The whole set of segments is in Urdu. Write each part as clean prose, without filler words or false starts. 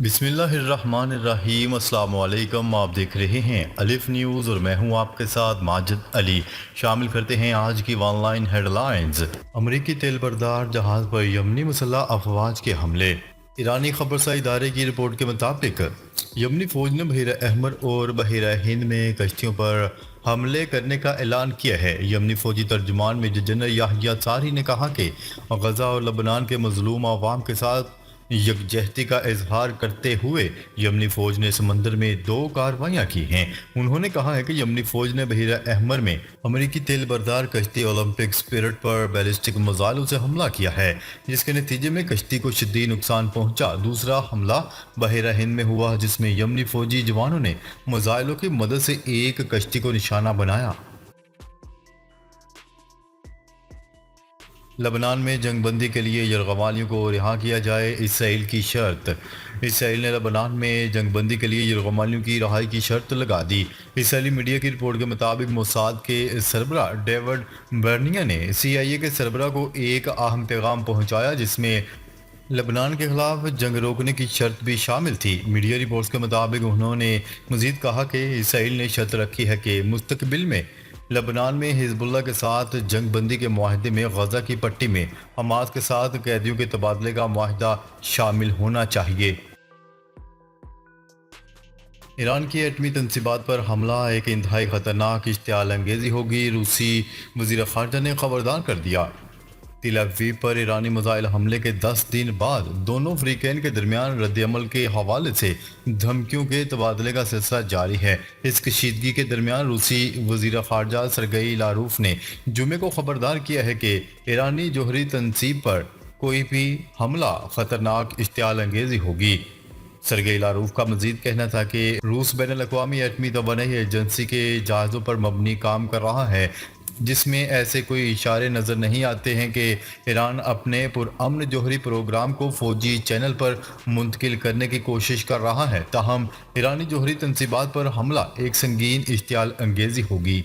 بسم اللہ الرحمن الرحیم۔ السلام علیکم، آپ دیکھ رہے ہیں الف نیوز اور میں ہوں آپ کے ساتھ ماجد علی۔ شامل کرتے ہیں آج کی آن لائن ہیڈ لائنز۔ امریکی تیل بردار جہاز پر یمنی مسلح افواج کے حملے۔ ایرانی خبرسا ادارے کی رپورٹ کے مطابق یمنی فوج نے بحیرہ احمر اور بحیرہ ہند میں کشتیوں پر حملے کرنے کا اعلان کیا ہے۔ یمنی فوجی ترجمان میجر جنرل یحییٰ صاری نے کہا کہ غزہ اور لبنان کے مظلوم عوام کے ساتھ یکجہتی کا اظہار کرتے ہوئے یمنی فوج نے سمندر میں 2 کارروائیاں کی ہیں۔ انہوں نے کہا ہے کہ یمنی فوج نے بحیرہ احمر میں امریکی تیل بردار کشتی اولمپک اسپرٹ پر بیلسٹک میزائلوں سے حملہ کیا ہے، جس کے نتیجے میں کشتی کو شدید نقصان پہنچا۔ دوسرا حملہ بحیرہ ہند میں ہوا، جس میں یمنی فوجی جوانوں نے میزائلوں کی مدد سے ایک کشتی کو نشانہ بنایا۔ لبنان میں جنگ بندی کے لیے یرغمالیوں کو رہا کیا جائے، اسرائیل کی شرط۔ اسرائیل نے لبنان میں جنگ بندی کے لیے یرغمالیوں کی رہائی کی شرط لگا دی۔ اسرائیلی میڈیا کی رپورٹ کے مطابق موساد کے سربراہ ڈیوڈ برنیا نے CIA کے سربراہ کو ایک اہم پیغام پہنچایا، جس میں لبنان کے خلاف جنگ روکنے کی شرط بھی شامل تھی۔ میڈیا رپورٹس کے مطابق انہوں نے مزید کہا کہ اسرائیل نے شرط رکھی ہے کہ مستقبل میں لبنان میں حزب اللہ کے ساتھ جنگ بندی کے معاہدے میں غزہ کی پٹی میں حماس کے ساتھ قیدیوں کے تبادلے کا معاہدہ شامل ہونا چاہیے۔ ایران کی ایٹمی تنصیبات پر حملہ ایک انتہائی خطرناک اشتعال انگیزی ہوگی، روسی وزیر خارجہ نے خبردار کر دیا۔ تل ابیب پر ایرانی میزائل حملے کے 10 دن بعد دونوں فریقین کے درمیان رد عمل کے حوالے سے دھمکیوں کے تبادلے کا سلسلہ جاری ہے۔ اس کشیدگی کے درمیان روسی وزیر خارجہ سرگئی لاروف نے جمعے کو خبردار کیا ہے کہ ایرانی جوہری تنصیب پر کوئی بھی حملہ خطرناک اشتعال انگیزی ہوگی۔ سرگئی لاروف کا مزید کہنا تھا کہ روس بین الاقوامی ایٹمی توانائی ایجنسی کے جہازوں پر مبنی کام کر رہا ہے، جس میں ایسے کوئی اشارے نظر نہیں آتے ہیں کہ ایران اپنے پرامن جوہری پروگرام کو فوجی چینل پر منتقل کرنے کی کوشش کر رہا ہے۔ تاہم ایرانی جوہری تنصیبات پر حملہ ایک سنگین اشتعال انگیزی ہوگی۔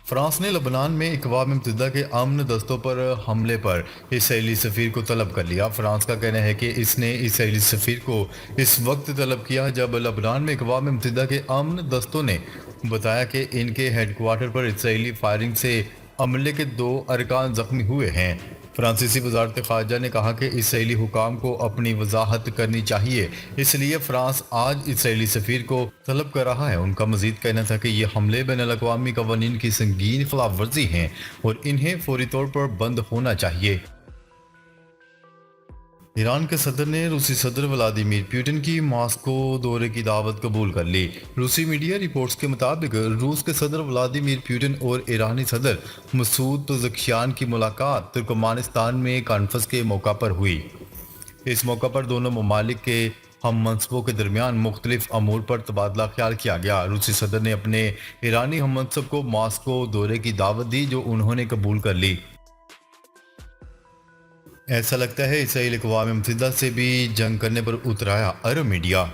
فرانس نے لبنان میں اقوام متحدہ کے امن دستوں پر حملے پر اسرائیلی سفیر کو طلب کر لیا۔ فرانس کا کہنا ہے کہ اس نے اسرائیلی سفیر کو اس وقت طلب کیا جب لبنان میں اقوام متحدہ کے امن دستوں نے بتایا کہ ان کے ہیڈ کوارٹر پر اسرائیلی فائرنگ سے عملے کے 2 ارکان زخمی ہوئے ہیں۔ فرانسیسی وزارت خارجہ نے کہا کہ اسرائیلی حکام کو اپنی وضاحت کرنی چاہیے، اس لیے فرانس آج اسرائیلی سفیر کو طلب کر رہا ہے۔ ان کا مزید کہنا تھا کہ یہ حملے بین الاقوامی قوانین کی سنگین خلاف ورزی ہیں اور انہیں فوری طور پر بند ہونا چاہیے۔ ایران کے صدر نے روسی صدر ولادیمیر پوٹن کی ماسکو دورے کی دعوت قبول کر لی۔ روسی میڈیا رپورٹس کے مطابق روس کے صدر ولادیمیر پوٹن اور ایرانی صدر مسعود پزشکیان کی ملاقات ترکمانستان میں کانفرنس کے موقع پر ہوئی۔ اس موقع پر دونوں ممالک کے ہم منصبوں کے درمیان مختلف امور پر تبادلہ خیال کیا گیا۔ روسی صدر نے اپنے ایرانی ہم منصب کو ماسکو دورے کی دعوت دی، جو انہوں نے قبول کر لی۔ ایسا لگتا ہے اسرائیل اقوام متحدہ سے بھی جنگ کرنے پر اترایا۔ عرب میڈیا۔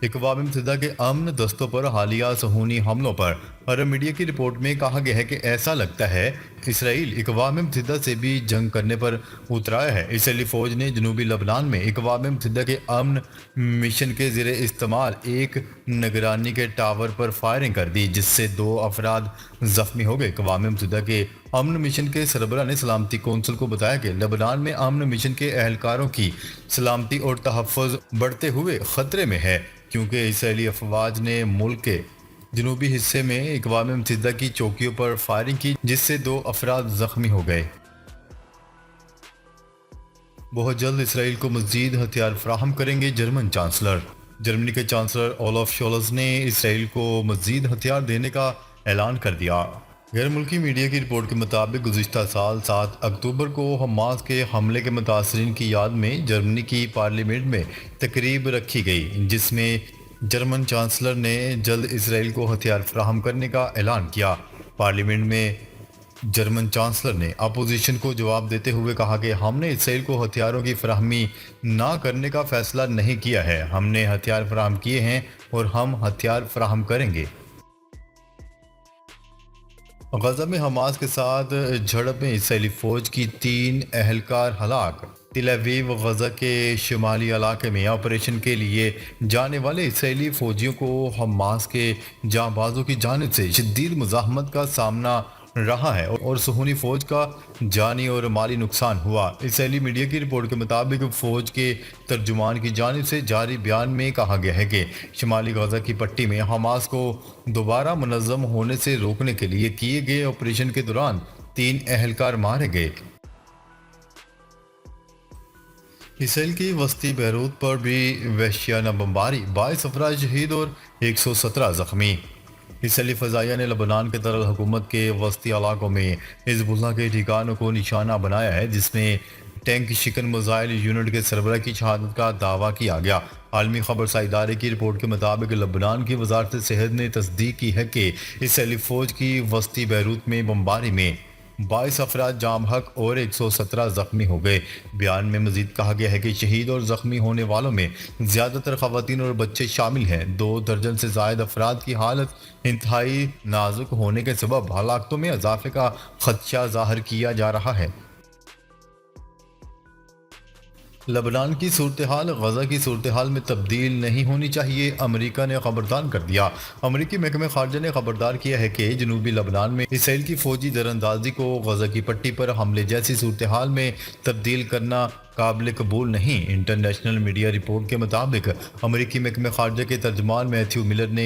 اقوام متحدہ کے امن دستوں پر حالیہ صہیونی حملوں پر عرب میڈیا کی رپورٹ میں کہا گیا ہے کہ ایسا لگتا ہے اسرائیل اقوام متحدہ سے بھی جنگ کرنے پر اترایا ہے۔ اسرائیلی فوج نے جنوبی لبنان میں اقوام متحدہ کے امن مشن کے زیر استعمال ایک نگرانی کے ٹاور پر فائرنگ کر دی، جس سے 2 افراد زخمی ہو گئے۔ اقوام متحدہ کے امن مشن کے سربراہ نے سلامتی کونسل کو بتایا کہ لبنان میں امن مشن کے اہلکاروں کی سلامتی اور تحفظ بڑھتے ہوئے خطرے میں ہے، کیونکہ اسرائیلی افواج نے ملک کے جنوبی حصے میں اقوام متحدہ کی چوکیوں پر فائرنگ کی، جس سے 2 افراد زخمی ہو گئے۔ بہت جلد اسرائیل کو مزید ہتھیار فراہم کریں گے جرمن چانسلر۔ جرمنی کے چانسلر اولف شولز نے اسرائیل کو مزید ہتھیار دینے کا اعلان کر دیا۔ غیر ملکی میڈیا کی رپورٹ کے مطابق گزشتہ سال 7 اکتوبر کو حماس کے حملے کے متاثرین کی یاد میں جرمنی کی پارلیمنٹ میں تقریب رکھی گئی، جس میں جرمن چانسلر نے جلد اسرائیل کو ہتھیار فراہم کرنے کا اعلان کیا۔ پارلیمنٹ میں جرمن چانسلر نے اپوزیشن کو جواب دیتے ہوئے کہا کہ ہم نے اسرائیل کو ہتھیاروں کی فراہمی نہ کرنے کا فیصلہ نہیں کیا ہے، ہم نے ہتھیار فراہم کیے ہیں اور ہم ہتھیار فراہم کریں گے۔ غزہ میں حماس کے ساتھ جھڑپ میں اسرائیلی فوج کی 3 اہلکار ہلاک۔ تل ابیب و غزہ کے شمالی علاقے میں آپریشن کے لیے جانے والے اسرائیلی فوجیوں کو حماس کے جانبازوں کی جانب سے شدید مزاحمت کا سامنا رہا ہے اور صہیونی فوج کا جانی اور مالی نقصان ہوا۔ اسرائیلی میڈیا کی رپورٹ کے مطابق فوج کے ترجمان کی جانب سے جاری بیان میں کہا گیا ہے کہ شمالی غزہ کی پٹی میں حماس کو دوبارہ منظم ہونے سے روکنے کے لیے کیے گئے آپریشن کے دوران 3 اہلکار مارے گئے۔ اسرائیل کی وسطی بیروت پر بھی وحشیانہ بمباری، 22 افراد شہید اور 117 زخمی۔ اسرائیلی فضائیہ نے لبنان کے دارالحکومت کے وسطی علاقوں میں حزب اللہ کے ٹھکانوں کو نشانہ بنایا ہے، جس میں ٹینک شکن میزائل یونٹ کے سربراہ کی شہادت کا دعویٰ کیا گیا۔ عالمی خبرساں ادارے کی رپورٹ کے مطابق لبنان کی وزارت صحت نے تصدیق کی ہے کہ اسرائیلی فوج کی وسطی بیروت میں بمباری میں 22 افراد جام حق اور 117 زخمی ہو گئے۔ بیان میں مزید کہا گیا ہے کہ شہید اور زخمی ہونے والوں میں زیادہ تر خواتین اور بچے شامل ہیں۔ 2 درجن سے زائد افراد کی حالت انتہائی نازک ہونے کے سبب ہلاکتوں میں اضافے کا خدشہ ظاہر کیا جا رہا ہے۔ لبنان کی صورتحال غزہ کی صورتحال میں تبدیل نہیں ہونی چاہیے، امریکہ نے خبردار کر دیا۔ امریکی محکمہ خارجہ نے خبردار کیا ہے کہ جنوبی لبنان میں اسرائیل کی فوجی دراندازی کو غزہ کی پٹی پر حملے جیسی صورتحال میں تبدیل کرنا قابل قبول نہیں۔ انٹرنیشنل میڈیا رپورٹ کے مطابق امریکی محکمہ خارجہ کے ترجمان میتھیو ملر نے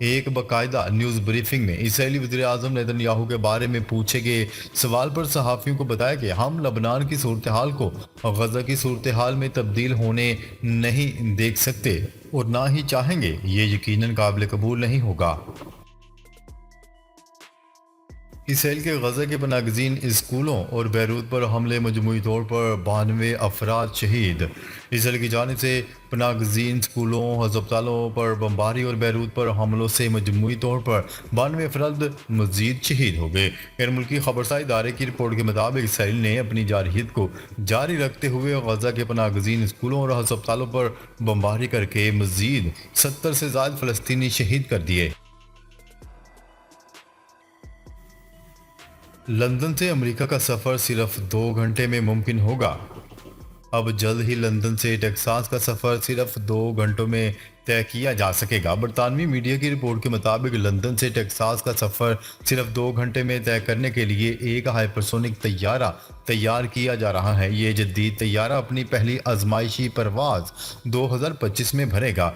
ایک باقاعدہ نیوز بریفنگ میں اسرائیلی وزیر اعظم نیتن یاہو کے بارے میں پوچھے گئے سوال پر صحافیوں کو بتایا کہ ہم لبنان کی صورتحال کو غزہ کی صورتحال میں تبدیل ہونے نہیں دیکھ سکتے اور نہ ہی چاہیں گے، یہ یقیناً قابل قبول نہیں ہوگا۔ اسرائیل کے غزہ کے پناہ گزین اسکولوں اور بیروت پر حملے، مجموعی طور پر 92 افراد شہید۔ اسرائیل کی جانب سے پناہ گزین اسکولوں، ہسپتالوں پر بمباری اور بیروت پر حملوں سے مجموعی طور پر 92 افراد مزید شہید ہو گئے۔ غیر ملکی خبرساں ادارے کی رپورٹ کے مطابق اسرائیل نے اپنی جارحیت کو جاری رکھتے ہوئے غزہ کے پناہ گزین اسکولوں اور ہسپتالوں پر بمباری کر کے مزید 70 سے زائد فلسطینی شہید کر دیے۔ لندن سے امریکہ کا سفر صرف 2 گھنٹے میں ممکن ہوگا۔ اب جلد ہی لندن سے ٹیکساس کا سفر صرف 2 گھنٹوں میں طے کیا جا سکے گا۔ برطانوی میڈیا کی رپورٹ کے مطابق لندن سے ٹیکساس کا سفر صرف 2 گھنٹے میں طے کرنے کے لیے ایک ہائپرسونک طیارہ تیار کیا جا رہا ہے۔ یہ جدید طیارہ اپنی پہلی آزمائشی پرواز 2025 میں بھرے گا۔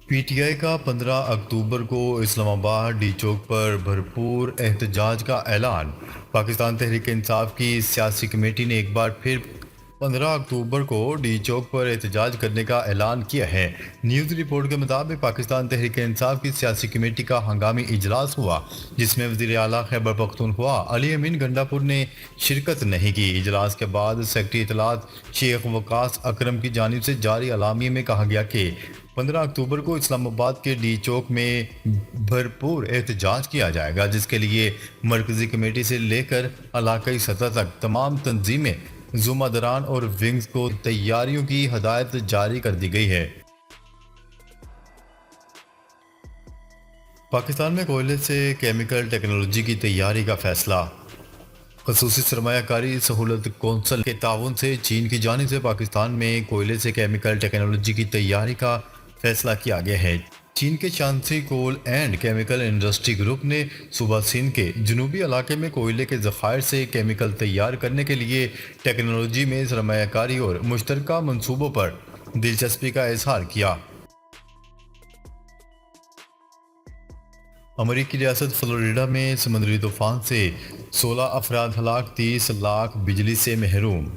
پی ٹی آئی کا 15 اکتوبر کو اسلام آباد ڈی چوک پر بھرپور احتجاج کا اعلان۔ پاکستان تحریک انصاف کی سیاسی کمیٹی نے ایک بار پھر 15 اکتوبر کو ڈی چوک پر احتجاج کرنے کا اعلان کیا ہے۔ نیوز رپورٹ کے مطابق پاکستان تحریک انصاف کی سیاسی کمیٹی کا ہنگامی اجلاس ہوا، جس میں وزیر اعلیٰ خیبر پختونخوا علی امین گنڈاپور نے شرکت نہیں کی۔ اجلاس کے بعد سیکرٹری اطلاعات شیخ وقاص اکرم کی جانب سے جاری اعلامیے میں کہا گیا کہ 15 اکتوبر کو اسلام آباد کے ڈی چوک میں بھرپور احتجاج کیا جائے گا، جس کے لیے مرکزی کمیٹی سے لے کر علاقائی سطح تک تمام تنظیمیں، ذمہ داران اور ونگز کو تیاریوں کی ہدایت جاری کر دی گئی ہے۔ پاکستان میں کوئلے سے کیمیکل ٹیکنالوجی کی تیاری کا فیصلہ۔ خصوصی سرمایہ کاری سہولت کونسل کے تعاون سے چین کی جانب سے پاکستان میں کوئلے سے کیمیکل ٹیکنالوجی کی تیاری کا فیصلہ کیا گیا ہے۔ چین کے شانسی کول اینڈ کیمیکل انڈسٹری گروپ نے صوبہ سندھ کے جنوبی علاقے میں کوئلے کے ذخائر سے کیمیکل تیار کرنے کے لیے ٹیکنالوجی میں سرمایہ کاری اور مشترکہ منصوبوں پر دلچسپی کا اظہار کیا۔ امریکی ریاست فلوریڈا میں سمندری طوفان سے 16 افراد ہلاک، 30 لاکھ بجلی سے محروم۔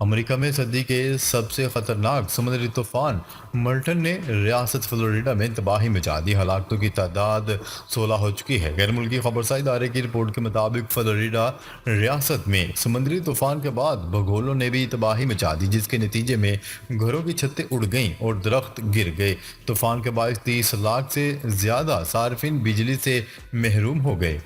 امریکہ میں صدی کے سب سے خطرناک سمندری طوفان ملٹن نے ریاست فلوریڈا میں تباہی مچا دی، ہلاکتوں کی تعداد 16 ہو چکی ہے۔ غیر ملکی خبرساں ادارے کی رپورٹ کے مطابق فلوریڈا ریاست میں سمندری طوفان کے بعد بھگولوں نے بھی تباہی مچا دی، جس کے نتیجے میں گھروں کی چھتیں اڑ گئیں اور درخت گر گئے۔ طوفان کے باعث 30 لاکھ سے زیادہ صارفین بجلی سے محروم ہو گئے۔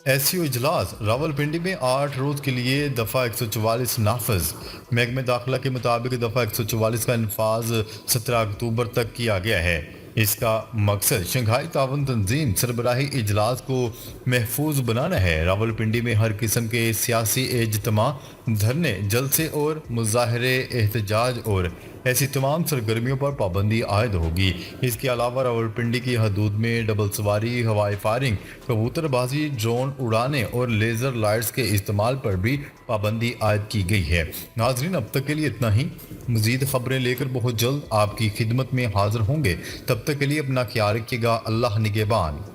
ایس سی او اجلاس راولپنڈی میں 8 روز کے لیے دفعہ 144 نافذ۔ محکمہ داخلہ کے مطابق دفعہ 144 کا نفاذ 17 اکتوبر تک کیا گیا ہے۔ اس کا مقصد شنگھائی تعاون تنظیم سربراہی اجلاس کو محفوظ بنانا ہے۔ راولپنڈی میں ہر قسم کے سیاسی اجتماع، دھرنے، جلسے اور مظاہرے، احتجاج اور ایسی تمام سرگرمیوں پر پابندی عائد ہوگی۔ اس کے علاوہ راولپنڈی کی حدود میں ڈبل سواری، ہوائی فائرنگ، کبوتر بازی، ڈرون اڑانے اور لیزر لائٹس کے استعمال پر بھی پابندی عائد کی گئی ہے۔ ناظرین، اب تک کے لیے اتنا ہی۔ مزید خبریں لے کر بہت جلد آپ کی خدمت میں حاضر ہوں گے۔ تب تک کے لیے اپنا خیال رکھیے گا۔ اللہ نگہبان۔